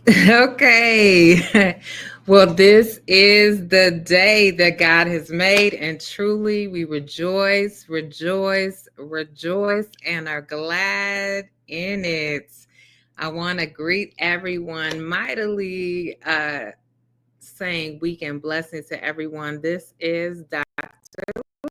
Okay. Well, this is the day that God has made, and truly we rejoice, rejoice, rejoice, and are glad in it. I want to greet everyone mightily, saying weekend blessings to everyone. This is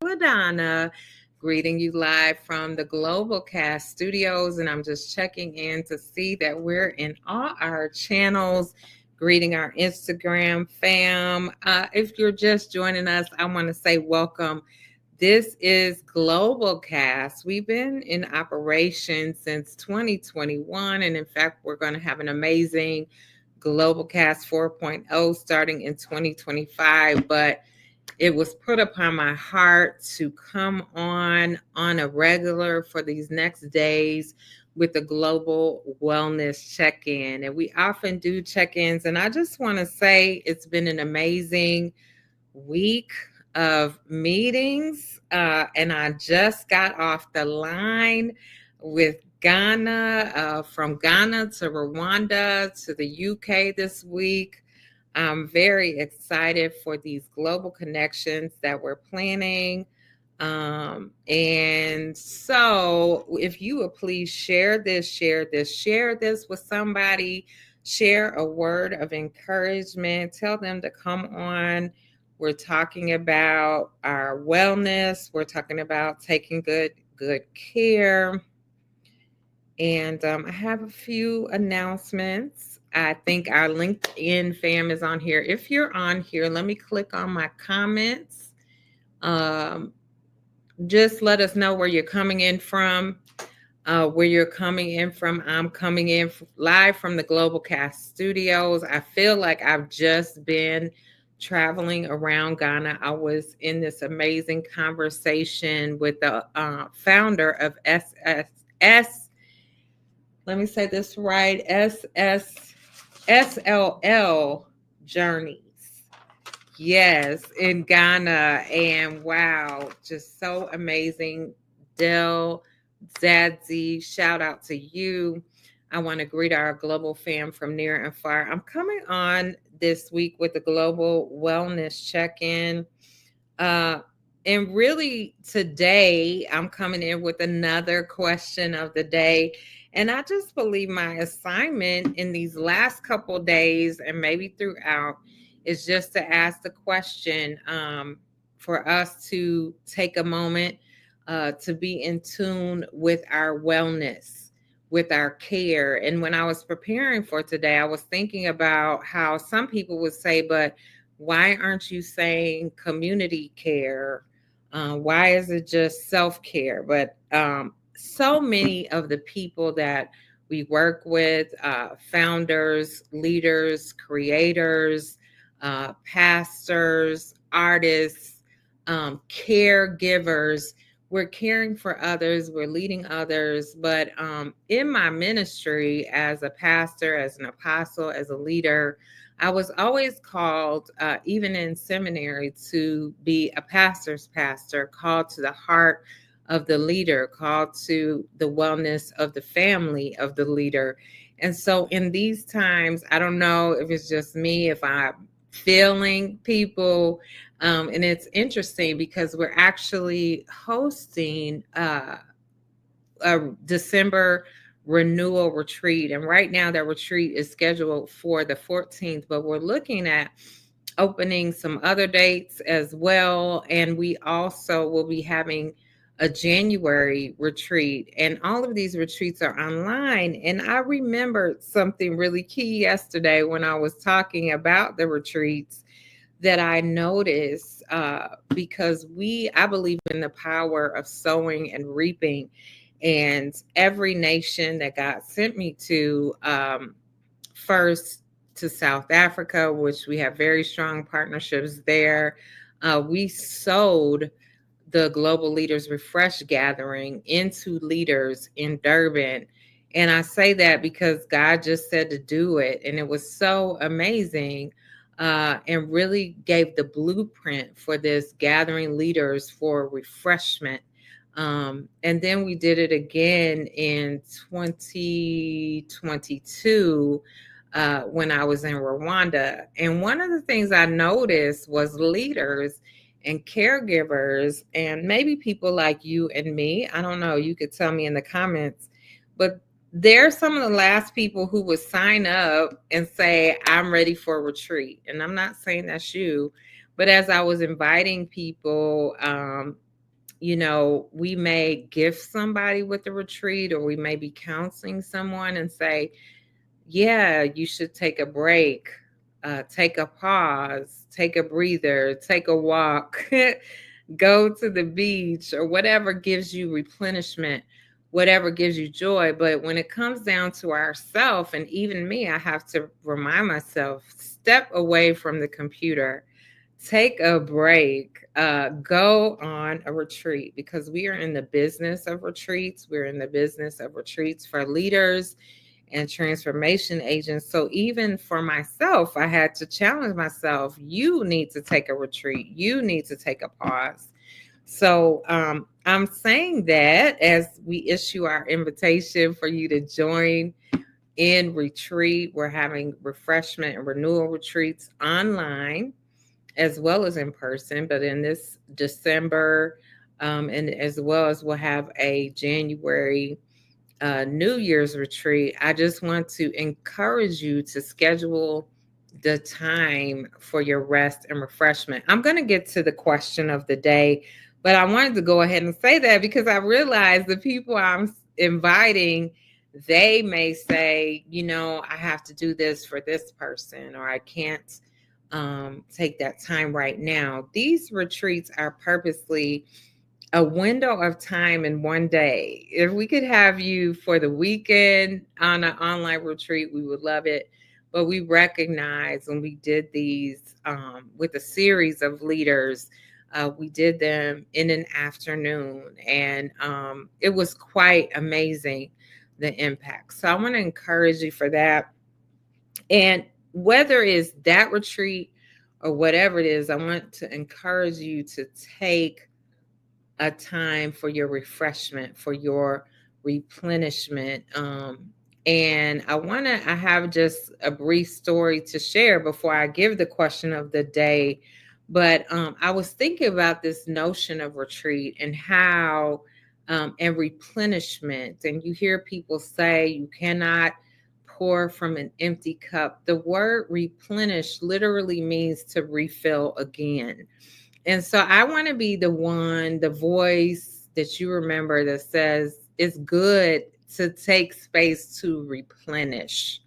LaDonna, greeting you live from the Global Cast Studios, and I'm just checking in to see that we're in all our channels. Greeting our Instagram fam. If you're just joining us, I want to say welcome. This is Global Cast. We've been in operation since 2021, and in fact, we're going to have an amazing Global Cast 4.0 starting in 2025. But it was put upon my heart to come on a regular for these next days with the global wellness check-in, and we often do check-ins, and I just want to say it's been an amazing week of meetings, and I just got off the line with Ghana, from Ghana to Rwanda to the UK this week. I'm very excited for these global connections that we're planning. And so, if you would please share this, share this with somebody, share a word of encouragement, tell them to come on. We're talking about our wellness, we're talking about taking good care. And I have a few announcements. I think our LinkedIn fam is on here. If you're on here, let me click on my comments. Um, just let us know where you're coming in from. I'm coming in live from the Global Cast Studios. I feel like I've just been traveling around Ghana. I was in this amazing conversation with the founder of SSS. Let me say this right, SSSLL Journeys. Yes, in Ghana. And wow, just so amazing. Del Zadzi, shout out to you. I want to greet our global fam from near and far. I'm coming on this week with the Global Wellness Check-in. Uh, and really today, I'm coming in with another question of the day. And I just believe my assignment in these last couple days and maybe throughout is just to ask the question, for us to take a moment to be in tune with our wellness, with our care. And when I was preparing for today, I was thinking about how some people would say, but why aren't you saying community care? Why is it just self care? But so many of the people that we work with, founders, leaders, creators, pastors, artists, caregivers, we're caring for others, we're leading others. But in my ministry as a pastor, as an apostle, as a leader, I was always called, even in seminary, to be a pastor's pastor, called to the heart of the leader, called to the wellness of the family of the leader. And so in these times, I don't know if it's just me, if I'm feeling people. And it's interesting because we're actually hosting a December renewal retreat. And right now, that retreat is scheduled for the 14th, but we're looking at opening some other dates as well. And we also will be having a January retreat. And all of these retreats are online. And I remembered something really key yesterday when I was talking about the retreats that I noticed, because I believe in the power of sowing and reaping. And every nation that God sent me to, first to South Africa, which we have very strong partnerships there, we sowed the Global Leaders Refresh Gathering into leaders in Durban. And I say that because God just said to do it. And it was so amazing, and really gave the blueprint for this gathering leaders for refreshment. And then we did it again in 2022, when I was in Rwanda. And one of the things I noticed was leaders and caregivers, and maybe people like you and me. I don't know. You could tell me in the comments, but they're some of the last people who would sign up and say, I'm ready for a retreat. And I'm not saying that's you, but as I was inviting people, we may gift somebody with the retreat, or we may be counseling someone and say, yeah, you should take a break, take a pause, take a breather, take a walk, go to the beach, or whatever gives you replenishment, whatever gives you joy. But when it comes down to ourself, and even me, I have to remind myself, step away from the computer, take a break, go on a retreat, because we are in the business of retreats. We're in the business of retreats for leaders and transformation agents. So even for myself, I had to challenge myself. You need to take a retreat. You need to take a pause. So I'm saying that as we issue our invitation for you to join in retreat. We're having refreshment and renewal retreats online as well as in person, but in this December, and as well as we'll have a January New Year's retreat. I just want to encourage you to schedule the time for your rest and refreshment. I'm going to get to the question of the day, but I wanted to go ahead and say that because I realize the people I'm inviting, they may say, I have to do this for this person, or I can't take that time right now. These retreats are purposely a window of time in one day. If we could have you for the weekend on an online retreat, we would love it. But we recognize when we did these with a series of leaders, we did them in an afternoon, and it was quite amazing, the impact. So I want to encourage you for that. And whether it's that retreat or whatever it is, I want to encourage you to take a time for your refreshment, for your replenishment. And I have just a brief story to share before I give the question of the day. But I was thinking about this notion of retreat and how, and replenishment. And you hear people say you cannot pour from an empty cup. The word replenish literally means to refill again. And so I want to be the voice that you remember that says it's good to take space to replenish,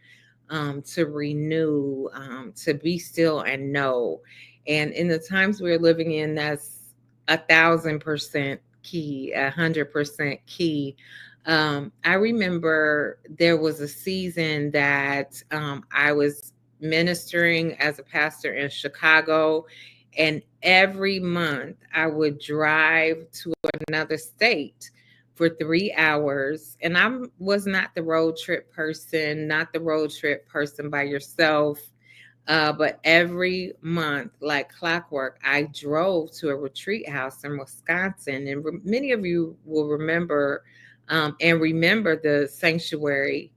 to renew, to be still and know. And in the times we're living in, that's 1,000% key, 100% key. I remember there was a season that I was ministering as a pastor in Chicago, and every month I would drive to another state for 3 hours. And I was not the road trip person, not the road trip person by yourself. But every month, like clockwork, I drove to a retreat house in Wisconsin. And many of you will remember and remember the sanctuary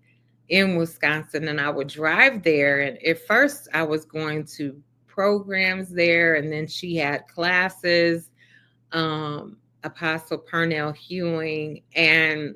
in Wisconsin. And I would drive there. And at first, I was going to programs there. And then she had classes, Apostle Purnell Hewing. And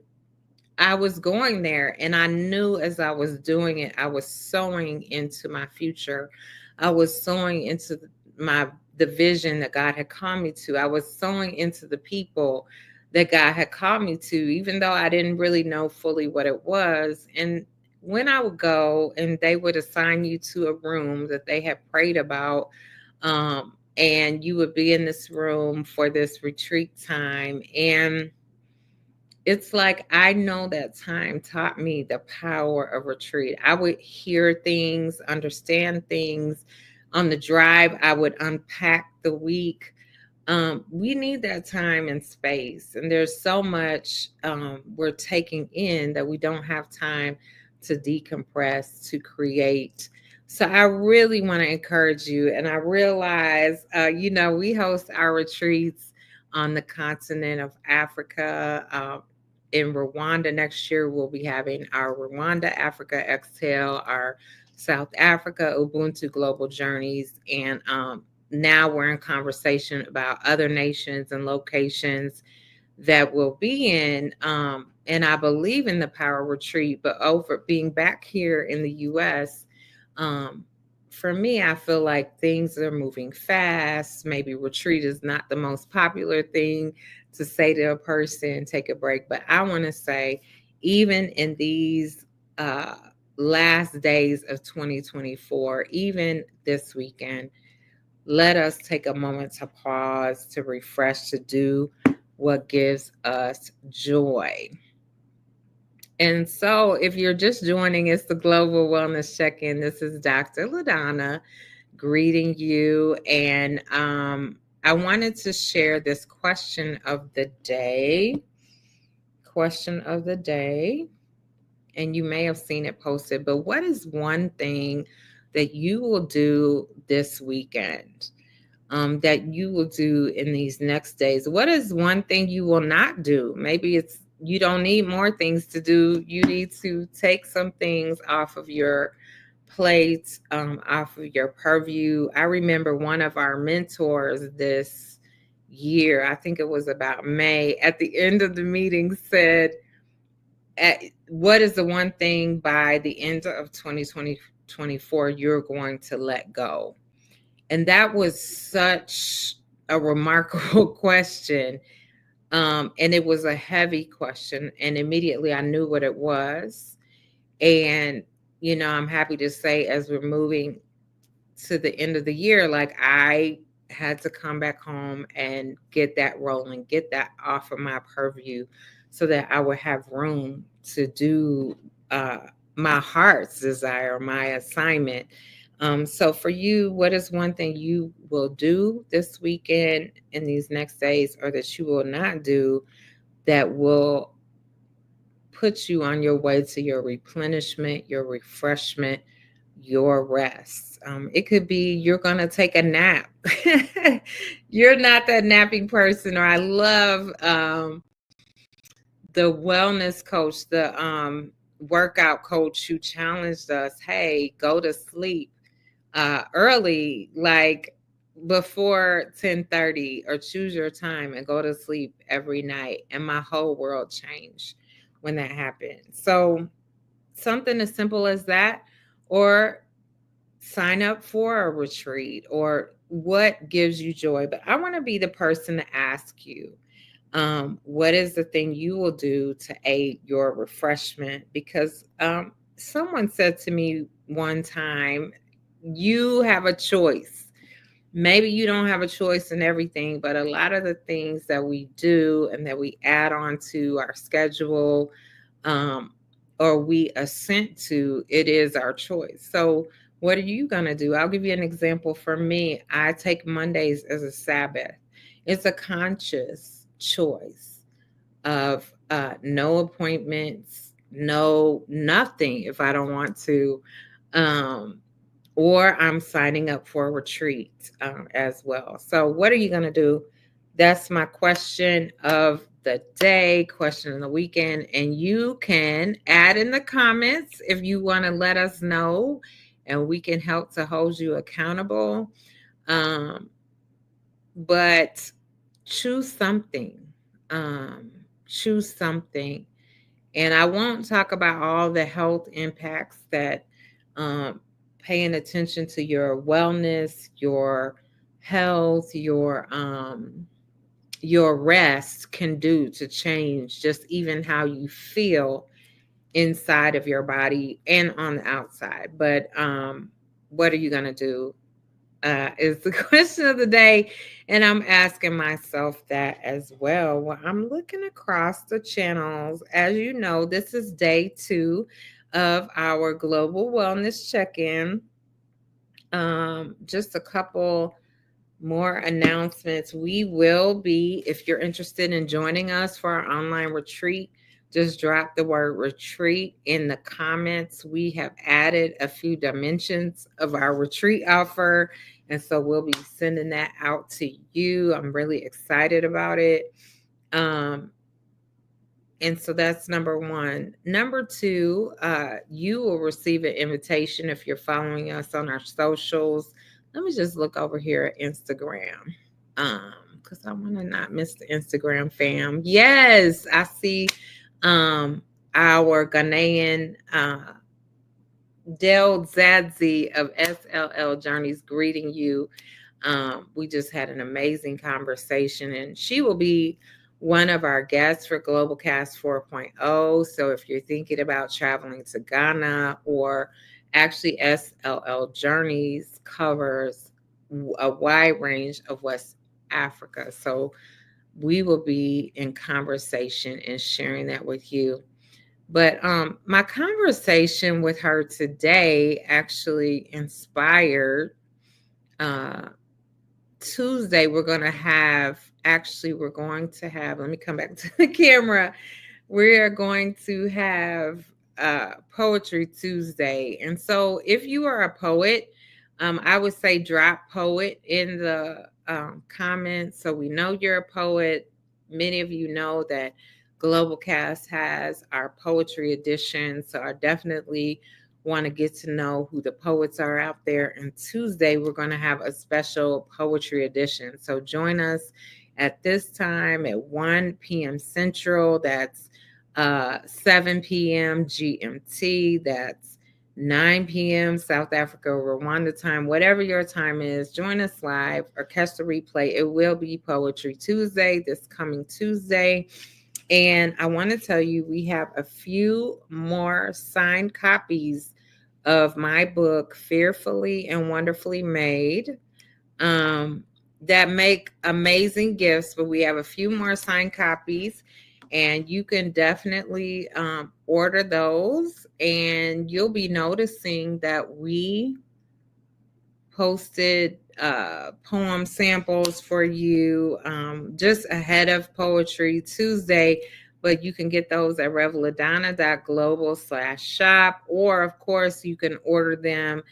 I was going there, and I knew as I was doing it, I was sowing into my future. I was sowing into the vision that God had called me to. I was sowing into the people that God had called me to, even though I didn't really know fully what it was. And when I would go and they would assign you to a room that they had prayed about, and you would be in this room for this retreat time. And it's like I know that time taught me the power of retreat. I would hear things, understand things. On the drive, I would unpack the week. We need that time and space. And there's so much we're taking in that we don't have time to decompress, to create. So I really want to encourage you. And I realize, we host our retreats on the continent of Africa. In Rwanda next year, we'll be having our Rwanda Africa Exhale, our South Africa, Ubuntu Global Journeys, and now we're in conversation about other nations and locations that will be in. And I believe in the Power Retreat, but over being back here in the US, um, for me, I feel like things are moving fast. Maybe retreat is not the most popular thing to say to a person, take a break. But I want to say, even in these uh, last days of 2024, even this weekend, let us take a moment to pause, to refresh, to do what gives us joy. And so, if you're just joining, it's the Global Wellness Check In. This is Dr. LaDonna greeting you. And I wanted to share this question of the day. Question of the day. And you may have seen it posted, but what is one thing that you will do this weekend? That you will do in these next days? What is one thing you will not do? Maybe it's you don't need more things to do. You need to take some things off of your plate, off of your purview. I remember one of our mentors this year, I think it was about May, at the end of the meeting said, what is the one thing by the end of 2024 you're going to let go? And that was such a remarkable question. And it was a heavy question. And immediately I knew what it was. And, I'm happy to say, as we're moving to the end of the year, like I had to come back home and get that rolling, get that off of my purview so that I would have room to do my heart's desire, my assignment. So for you, what is one thing you will do this weekend in these next days, or that you will not do, that will put you on your way to your replenishment, your refreshment, your rest? It could be you're going to take a nap. You're not that napping person. Or I love the wellness coach, the workout coach who challenged us, hey, go to sleep early, like before 10:30, or choose your time and go to sleep every night. And my whole world changed when that happened. So something as simple as that, or sign up for a retreat, or what gives you joy. But I want to be the person to ask you, what is the thing you will do to aid your refreshment? Because someone said to me one time, you have a choice. Maybe you don't have a choice in everything, but a lot of the things that we do and that we add on to our schedule, um, or we assent to, it is our choice. So, what are you going to do? I'll give you an example. For me, I take Mondays as a Sabbath. It's a conscious choice of no appointments, no nothing if I don't want to. Um, or I'm signing up for a retreat as well. So, what are you going to do? That's my question of the day, question of the weekend. And you can add in the comments if you want to let us know, and we can help to hold you accountable. Um, but choose something. Um, choose something. And I won't talk about all the health impacts that um, paying attention to your wellness, your health, your rest can do to change just even how you feel inside of your body and on the outside. But what are you going to do? Is the question of the day. And I'm asking myself that as well. Well, I'm looking across the channels. As you know, this is day 2 of our Global Wellness Check-In. Just a couple more announcements. We will be, if you're interested in joining us for our online retreat, just drop the word retreat in the comments. We have added a few dimensions of our retreat offer, and so we'll be sending that out to you. I'm really excited about it. And so that's number one. Number two, you will receive an invitation if you're following us on our socials. Let me just look over here at Instagram. Because I want to not miss the Instagram fam. Yes, I see our Ghanaian Del Zadzi of SLL Journeys greeting you. We just had an amazing conversation, and she will be one of our guests for Global Cast 4.0. So if you're thinking about traveling to Ghana, or actually SLL Journeys covers a wide range of West Africa. So we will be in conversation and sharing that with you. But my conversation with her today actually inspired uh, Tuesday. We're going to have, let me come back to the camera. We are going to have Poetry Tuesday. And so if you are a poet, I would say drop poet in the comments so we know you're a poet. Many of you know that Global Cast has our poetry edition. So I definitely want to get to know who the poets are out there. And Tuesday, we're going to have a special poetry edition. So join us at this time at 1 p.m. Central. That's 7 p.m. GMT. That's 9 p.m. South Africa, Rwanda time, whatever your time is. Join us live or catch the replay. It will be Poetry Tuesday this coming Tuesday. And I want to tell you, we have a few more signed copies of my book, Fearfully and Wonderfully Made, that make amazing gifts. But we have a few more signed copies, and you can definitely order those. And you'll be noticing that we posted poem samples for you just ahead of Poetry Tuesday, but you can get those at LaDonna.global/shop, or of course you can order them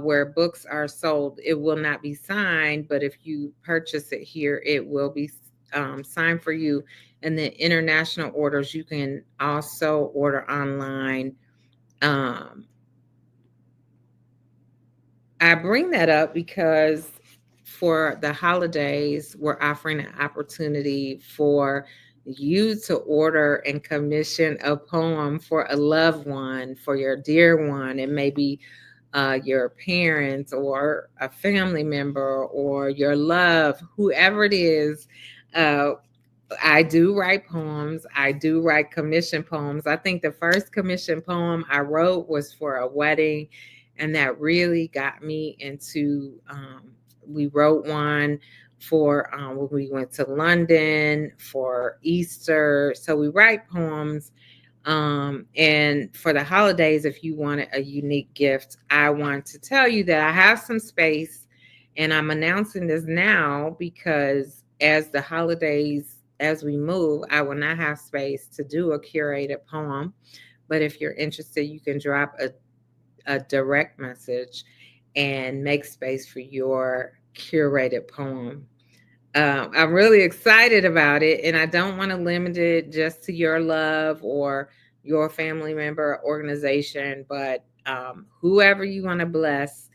where books are sold. It will not be signed, but if you purchase it here, it will be signed for you. And the international orders, you can also order online. I bring that up because for the holidays, we're offering an opportunity for you to order and commission a poem for a loved one, for your dear one. It may be your parents or a family member or your love, whoever it is. Uh, I do write poems. I do write commission poems. I think the first commission poem I wrote was for a wedding, and that really got me into. We wrote one for when we went to London for Easter. So we write poems. And for the holidays, if you wanted a unique gift, I want to tell you that I have some space, and I'm announcing this now because as the holidays, as we move, I will not have space to do a curated poem. But if you're interested, you can drop a direct message and make space for your curated poem. I'm really excited about it, and I don't want to limit it just to your love or your family member organization, but whoever you want to bless,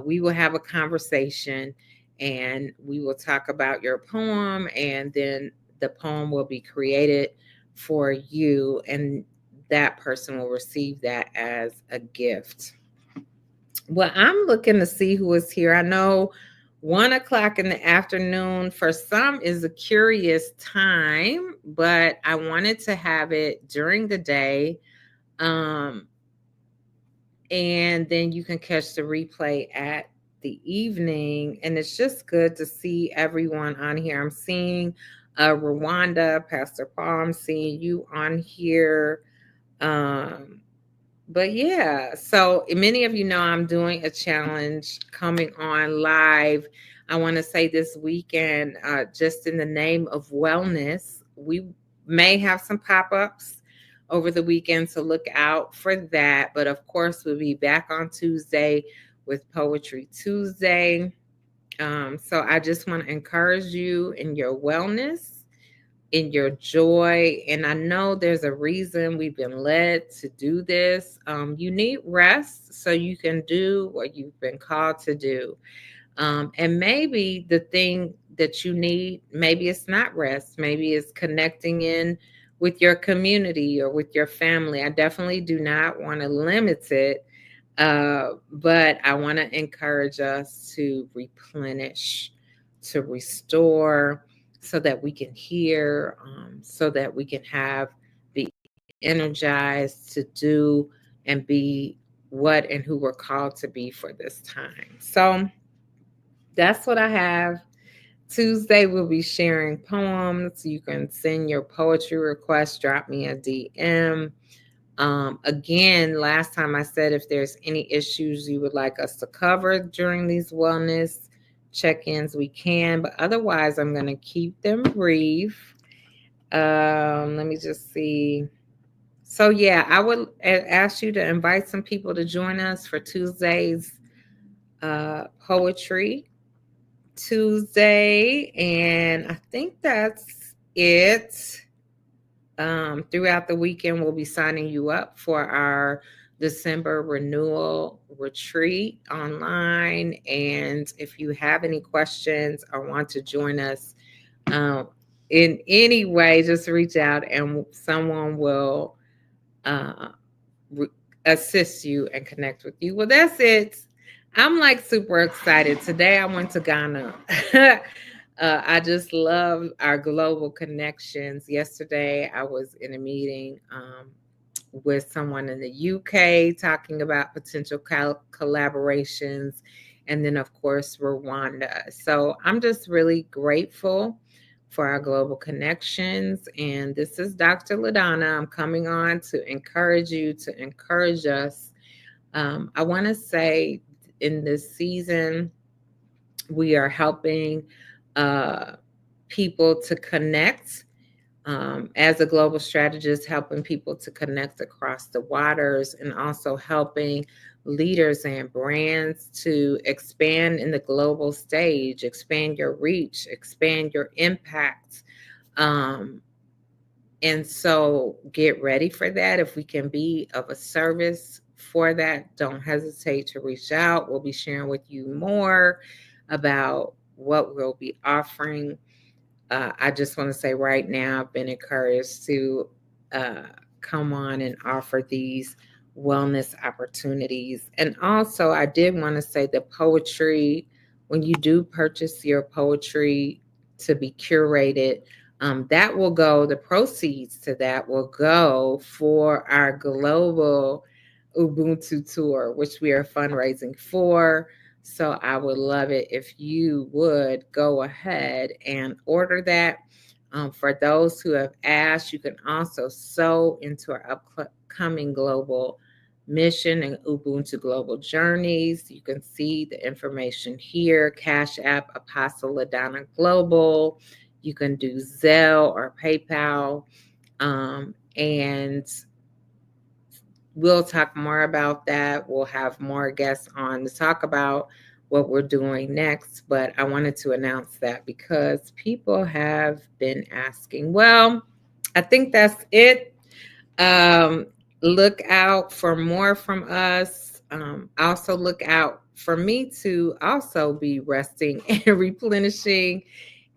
we will have a conversation and we will talk about your poem, and then the poem will be created for you, and that person will receive that as a gift. Well, I'm looking to see who is here. I know 1 o'clock in the afternoon for some is a curious time, but I wanted to have it during the day. Um, and then you can catch the replay at the evening. And it's just good to see everyone on here. I'm seeing Rwanda, Pastor Paul, I'm seeing you on here. Um, but yeah, so many of you know I'm doing a challenge coming on live. I want to say this weekend, just in the name of wellness, we may have some pop ups over the weekend, so look out for that. But of course, we'll be back on Tuesday with Poetry Tuesday. So I just want to encourage you in your wellness. in your joy. And I know there's a reason we've been led to do this. You need rest so you can do what you've been called to do. And maybe the thing that you need, maybe it's not rest, maybe it's connecting in with your community or with your family. I definitely do not want to limit it, but I want to encourage us to replenish, to restore, so that we can hear, so that we can be energized to do and be what and who we're called to be for this time. So that's what I have. Tuesday, we'll be sharing poems. You can send your poetry requests, drop me a DM. Again, last time I said if there's any issues you would like us to cover during these wellness check ins, we can. But otherwise, I'm going to keep them brief. Let me just see. So, yeah, I would ask you to invite some people to join us for Tuesday's poetry Tuesday, and I think that's it. Throughout the weekend, we'll be signing you up for our December renewal retreat online. And if you have any questions or want to join us in any way, just reach out and someone will uh, re- assist you and connect with you. Well, that's it. I'm like super excited. Today I went to Ghana. I just love our global connections. Yesterday I was in a meeting with someone in the UK talking about potential collaborations. And then, of course, Rwanda. So I'm just really grateful for our global connections. And this is Dr. LaDonna. I'm coming on to encourage you, to encourage us. I want to say in this season, we are helping uh, people to connect as a global strategist, helping people to connect across the waters and also helping leaders and brands to expand in the global stage, expand your reach, expand your impact. Um, and so get ready for that. If we can be of a service for that, don't hesitate to reach out. We'll be sharing with you more about what we'll be offering. I just want to say right now, I've been encouraged to uh, come on and offer these wellness opportunities. And also, I did want to say the poetry, when you do purchase your poetry to be curated, that will go, the proceeds to that will go for our global Ubuntu tour, which we are fundraising for. So I would love it if you would go ahead and order that. For those who have asked, you can also sew into our upcoming global mission and Ubuntu Global Journeys. You can see the information here. Cash App, Apostle LaDonna Global. You can do Zelle or PayPal. And we'll talk more about that. We'll have more guests on to talk about what we're doing next. But I wanted to announce that because people have been asking. Well, I think that's it. Um, look out for more from us. Also, look out for me to also be resting and replenishing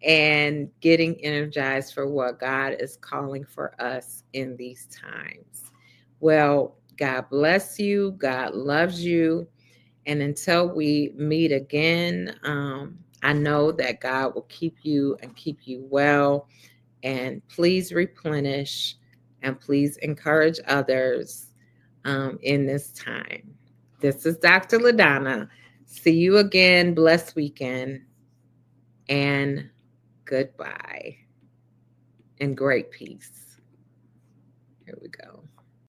and getting energized for what God is calling for us in these times. Well, God bless you. God loves you. And until we meet again, I know that God will keep you and keep you well. And please replenish and please encourage others in this time. This is Dr. LaDonna. See you again. Blessed weekend. And goodbye. And great peace. Here we go.